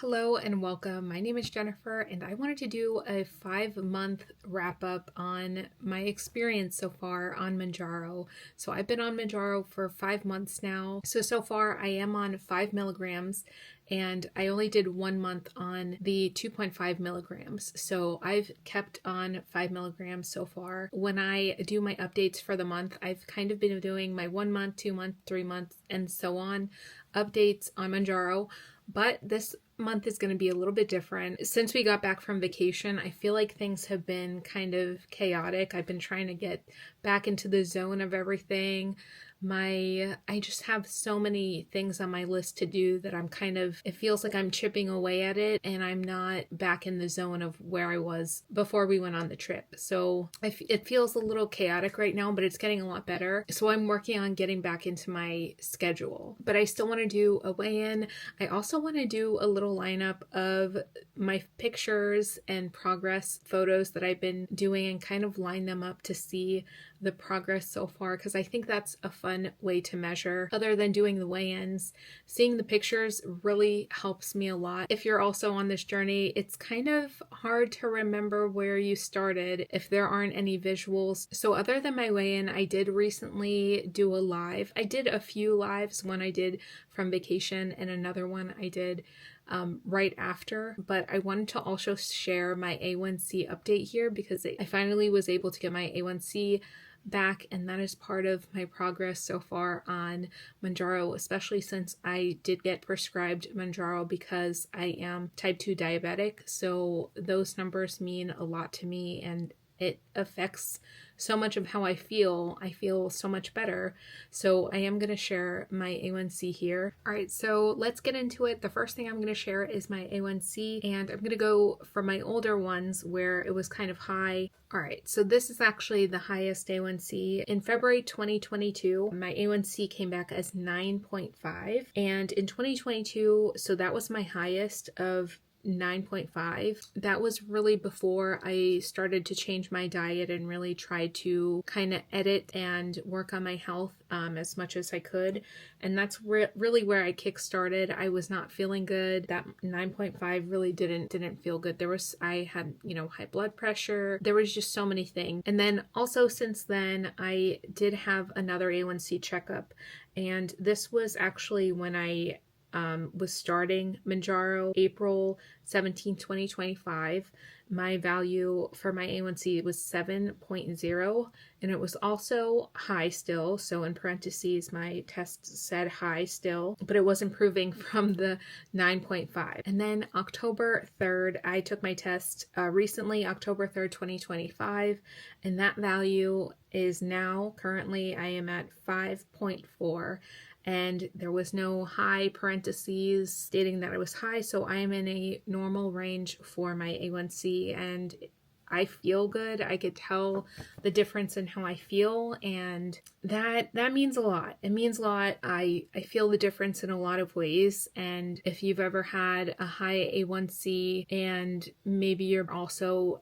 Hello and welcome. My name is Jennifer and I wanted to do a 5-month wrap up on my experience so far on Mounjaro. So I've been on Mounjaro for 5 months now. So far I am on 5 milligrams and I only did 1 month on the 2.5 milligrams. So I've kept on 5 milligrams so far. When I do my updates for the month, I've kind of been doing my 1 month, 2 month, 3 months, and so on updates on Mounjaro. But this month is going to be a little bit different. Since we got back from vacation, I feel like things have been kind of chaotic. I've been trying to get back into the zone of everything. I just have so many things on my list to do that it feels like I'm chipping away at it and I'm not back in the zone of where I was before we went on the trip. So it feels a little chaotic right now, but it's getting a lot better. So I'm working on getting back into my schedule, but I still want to do a weigh-in. I also want to do a little lineup of my pictures and progress photos that I've been doing and kind of line them up to see the progress so far, because I think that's a fun way to measure. Other than doing the weigh-ins, seeing the pictures really helps me a lot. If you're also on this journey, it's kind of hard to remember where you started if there aren't any visuals. So other than my weigh-in, I did recently do a live. I did a few lives, one I did from vacation and another one I did right after, but I wanted to also share my A1C update here because I finally was able to get my A1C back, and that is part of my progress so far on Mounjaro, especially since I did get prescribed Mounjaro because I am type 2 diabetic. So those numbers mean a lot to me and it affects so much of how I feel. I feel so much better. So I am going to share my A1C here. All right, so let's get into it. The first thing I'm going to share is my A1C, and I'm going to go for my older ones where it was kind of high. All right, so this is actually the highest A1C. In February 2022, my A1C came back as 9.5, and in 2022, so that was my highest of 9.5. That was really before I started to change my diet and really try to kind of edit and work on my health as much as I could. And that's really where I kick-started. I was not feeling good. That 9.5 really didn't feel good. I had, high blood pressure. There was just so many things. And then also since then, I did have another A1C checkup. And this was actually when I was starting Mounjaro, April 17, 2025. My value for my A1C was 7.0, and it was also high still. So in parentheses, my test said high still, but it was improving from the 9.5. And then October 3rd, I took my test recently, October 3rd, 2025, and that value is now currently I am at 5.4. And there was no high parentheses stating that it was high, so I am in a normal range for my A1C, and I feel good. I could tell the difference in how I feel, and that means a lot. It means a lot. I feel the difference in a lot of ways, and if you've ever had a high A1C and maybe you're also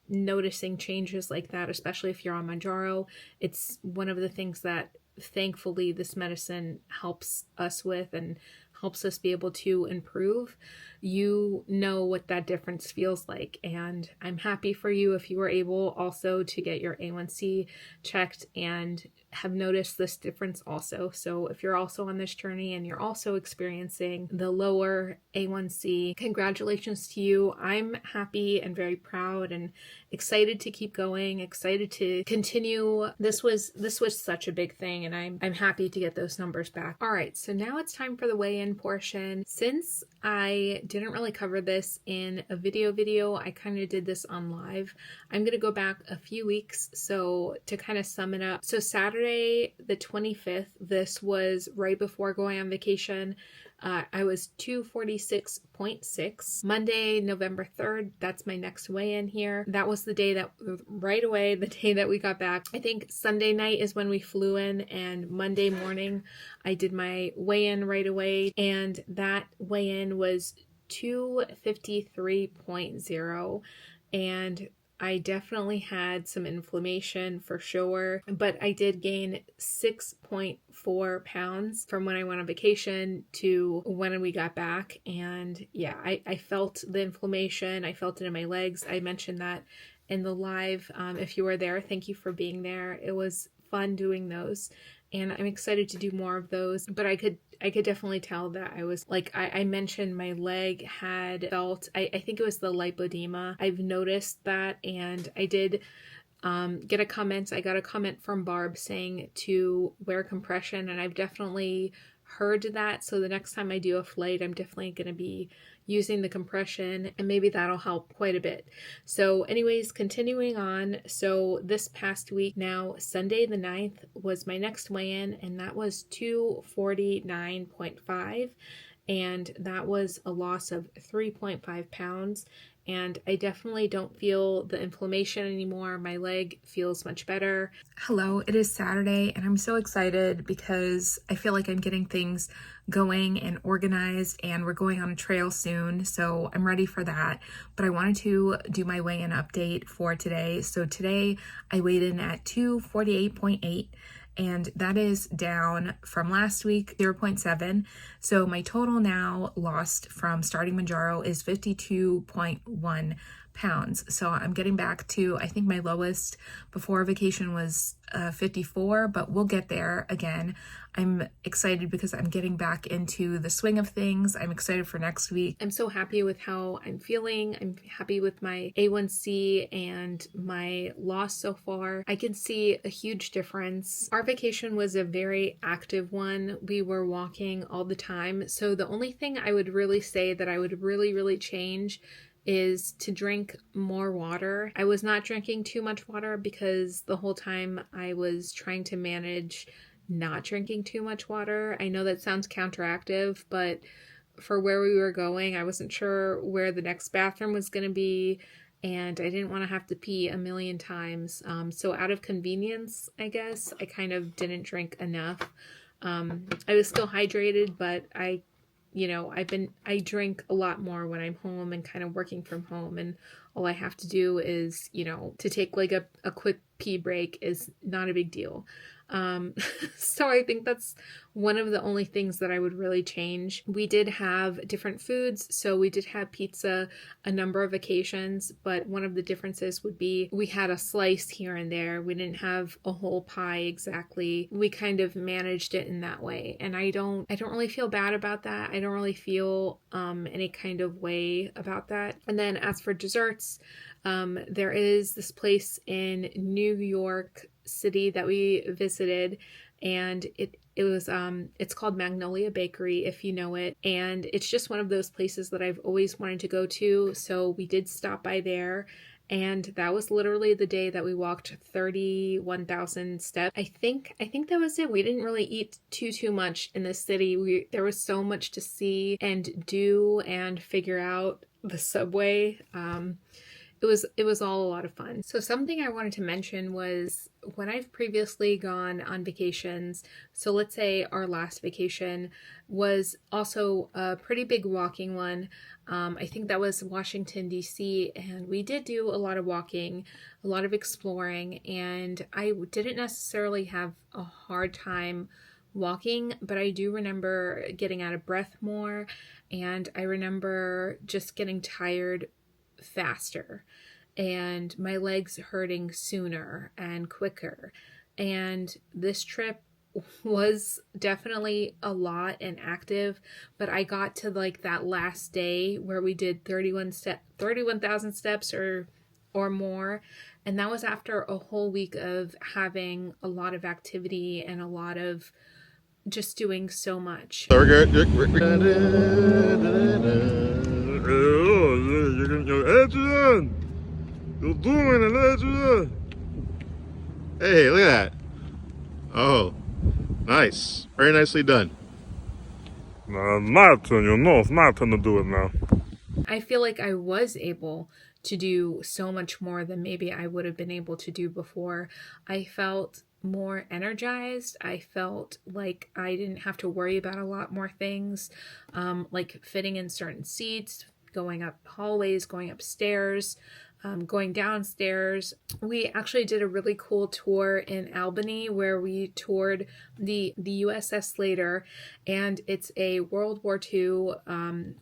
noticing changes like that, especially if you're on Mounjaro, it's one of the things that thankfully this medicine helps us with and helps us be able to improve. You know what that difference feels like, and I'm happy for you if you were able also to get your A1C checked and have noticed this difference also. So if you're also on this journey and you're also experiencing the lower A1C, congratulations to you. I'm happy and very proud and excited to keep going, excited to continue. This was such a big thing, and I'm happy to get those numbers back. All right, so now it's time for the weigh-in portion. Since I didn't really cover this in a video, I kind of did this on live. I'm going to go back a few weeks, so to kind of sum it up. So Saturday the 25th, this was right before going on vacation. I was 246.6. Monday, November 3rd, that's my next weigh-in here. That was the day that, right away, the day that we got back. I think Sunday night is when we flew in, and Monday morning I did my weigh-in right away, and that weigh-in was 253.0. And I definitely had some inflammation for sure, but I did gain 6.4 pounds from when I went on vacation to when we got back. And yeah, I felt the inflammation. I felt it in my legs. I mentioned that in the live. If you were there, thank you for being there. It was fun doing those. And I'm excited to do more of those, but I could definitely tell that I was like, I mentioned my leg had felt, I think it was the lipodema. I've noticed that, and I did get a comment. I got a comment from Barb saying to wear compression, and I've definitely heard that. So the next time I do a flight, I'm definitely going to be using the compression, and maybe that'll help quite a bit. So anyways, continuing on. So this past week now, Sunday the 9th was my next weigh-in, and that was 249.5. And that was a loss of 3.5 pounds. And I definitely don't feel the inflammation anymore. My leg feels much better. Hello, it is Saturday, and I'm so excited because I feel like I'm getting things going and organized, and we're going on a trail soon, so I'm ready for that. But I wanted to do my weigh-in update for today. So today I weighed in at 248.8. and that is down from last week 0.7. So my total now lost from starting Mounjaro is 52.1 pounds. So I'm getting back to, I think my lowest before vacation was 54, but we'll get there again. I'm excited because I'm getting back into the swing of things. I'm excited for next week. I'm so happy with how I'm feeling. I'm happy with my A1C and my loss so far. I can see a huge difference. Our vacation was a very active one. We were walking all the time. So the only thing I would really say that I would really change is to drink more water. I was not drinking too much water because the whole time I was trying to manage not drinking too much water. I know that sounds counteractive, but for where we were going, I wasn't sure where the next bathroom was going to be, and I didn't want to have to pee a million times. So out of convenience, I guess, I kind of didn't drink enough. I was still hydrated, but I drink a lot more when I'm home and kind of working from home, and all I have to do is, to take like a quick pee break is not a big deal. So I think that's one of the only things that I would really change. We did have different foods, so we did have pizza a number of occasions, but one of the differences would be we had a slice here and there. We didn't have a whole pie exactly. We kind of managed it in that way, and I don't really feel bad about that. I don't really feel any kind of way about that. And then as for desserts, there is this place in New York City that we visited, and it's called Magnolia Bakery, if you know it, and it's just one of those places that I've always wanted to go to. So we did stop by there, and that was literally the day that we walked 31,000 steps. I think that was it. We didn't really eat too much in the city. There was so much to see and do and figure out. The subway, it was all a lot of fun. So something I wanted to mention was when I've previously gone on vacations, so let's say our last vacation was also a pretty big walking one. I think that was Washington, D.C., and we did do a lot of walking, a lot of exploring, and I didn't necessarily have a hard time walking, but I do remember getting out of breath more, and I remember just getting tired faster and my legs hurting sooner and quicker. And this trip was definitely a lot and active, but I got to like that last day where we did 31,000 steps or more, and that was after a whole week of having a lot of activity and a lot of just doing so much. You're doing it, legend. Hey, look at that. Oh, nice. Very nicely done. My turn, it's my turn to do it now. I feel like I was able to do so much more than maybe I would have been able to do before. I felt more energized. I felt like I didn't have to worry about a lot more things, like fitting in certain seats, going up hallways, going upstairs. going downstairs. We actually did a really cool tour in Albany where we toured the USS Slater, and it's a World War II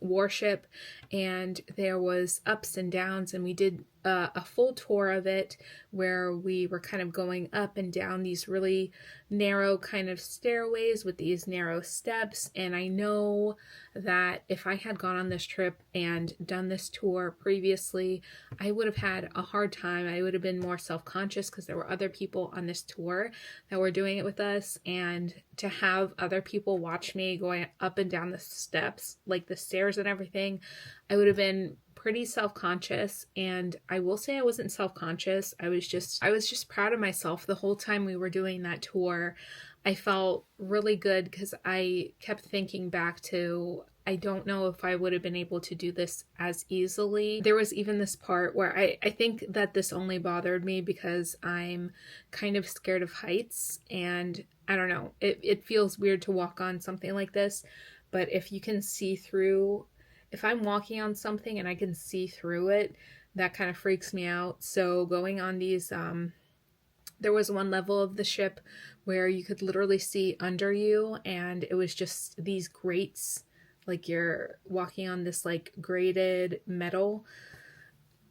warship, and there was ups and downs, and we did a full tour of it where we were kind of going up and down these really narrow kind of stairways with these narrow steps. And I know that if I had gone on this trip and done this tour previously, I would have had a hard time. I would have been more self-conscious because there were other people on this tour that were doing it with us, and to have other people watch me going up and down the steps, like the stairs and everything, I would have been pretty self-conscious. And I will say I wasn't self-conscious. I was just proud of myself the whole time we were doing that tour. I felt really good because I kept thinking back to, I don't know if I would have been able to do this as easily. There was even this part where I think that this only bothered me because I'm kind of scared of heights, and I don't know, it feels weird to walk on something like this, but if you can see through, if I'm walking on something and I can see through it, that kind of freaks me out. So going on these, there was one level of the ship where you could literally see under you, and it was just these grates, like you're walking on this like grated metal.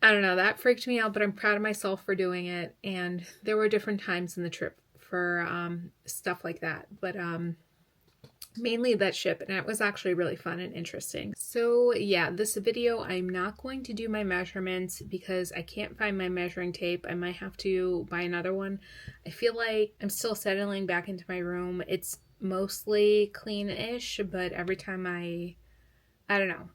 I don't know, that freaked me out, but I'm proud of myself for doing it. And there were different times in the trip for stuff like that, but mainly that ship, and it was actually really fun and interesting. So yeah, this video, I'm not going to do my measurements because I can't find my measuring tape. I might have to buy another one. I feel like I'm still settling back into my room. It's mostly clean-ish, but every time I don't know,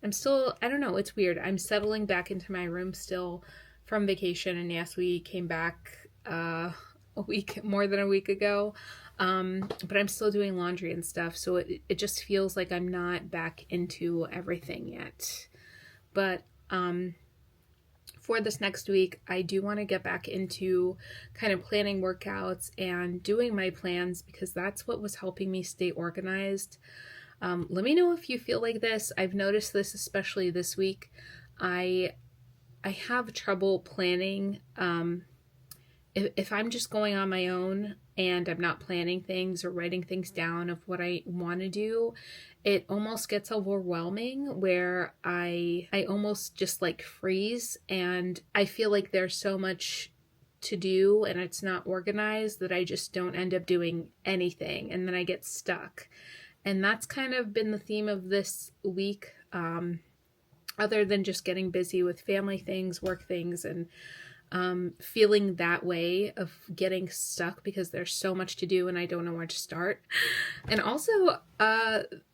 I don't know, it's weird. I'm settling back into my room still from vacation, and yes, we came back more than a week ago. But I'm still doing laundry and stuff, so it just feels like I'm not back into everything yet. But for this next week, I do want to get back into kind of planning workouts and doing my plans, because that's what was helping me stay organized. Let me know if you feel like this. I've noticed this especially this week. I have trouble planning. If I'm just going on my own and I'm not planning things or writing things down of what I want to do, it almost gets overwhelming where I almost just like freeze, and I feel like there's so much to do and it's not organized that I just don't end up doing anything, and then I get stuck. And that's kind of been the theme of this week, other than just getting busy with family things, work things, and feeling that way of getting stuck because there's so much to do and I don't know where to start. And also,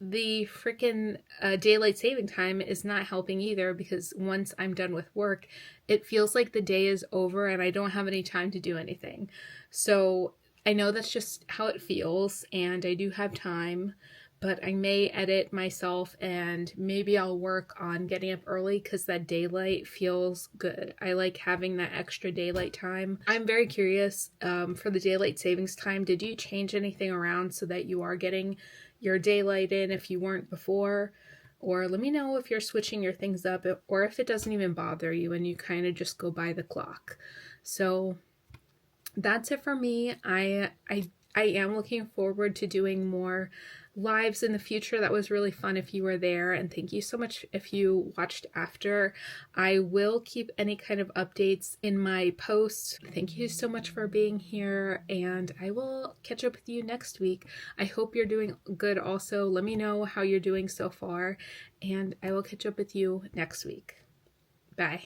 the freaking daylight saving time is not helping either, because once I'm done with work, it feels like the day is over and I don't have any time to do anything. So I know that's just how it feels, and I do have time, but I may edit myself and maybe I'll work on getting up early because that daylight feels good. I like having that extra daylight time. I'm very curious, for the daylight savings time, did you change anything around so that you are getting your daylight in if you weren't before? Or let me know if you're switching your things up, or if it doesn't even bother you and you kind of just go by the clock. So that's it for me. I am looking forward to doing more lives in the future. That was really fun if you were there, and thank you so much if you watched after. I will keep any kind of updates in my posts. Thank you so much for being here, and I will catch up with you next week. I hope you're doing good also. Let me know how you're doing so far, and I will catch up with you next week. Bye.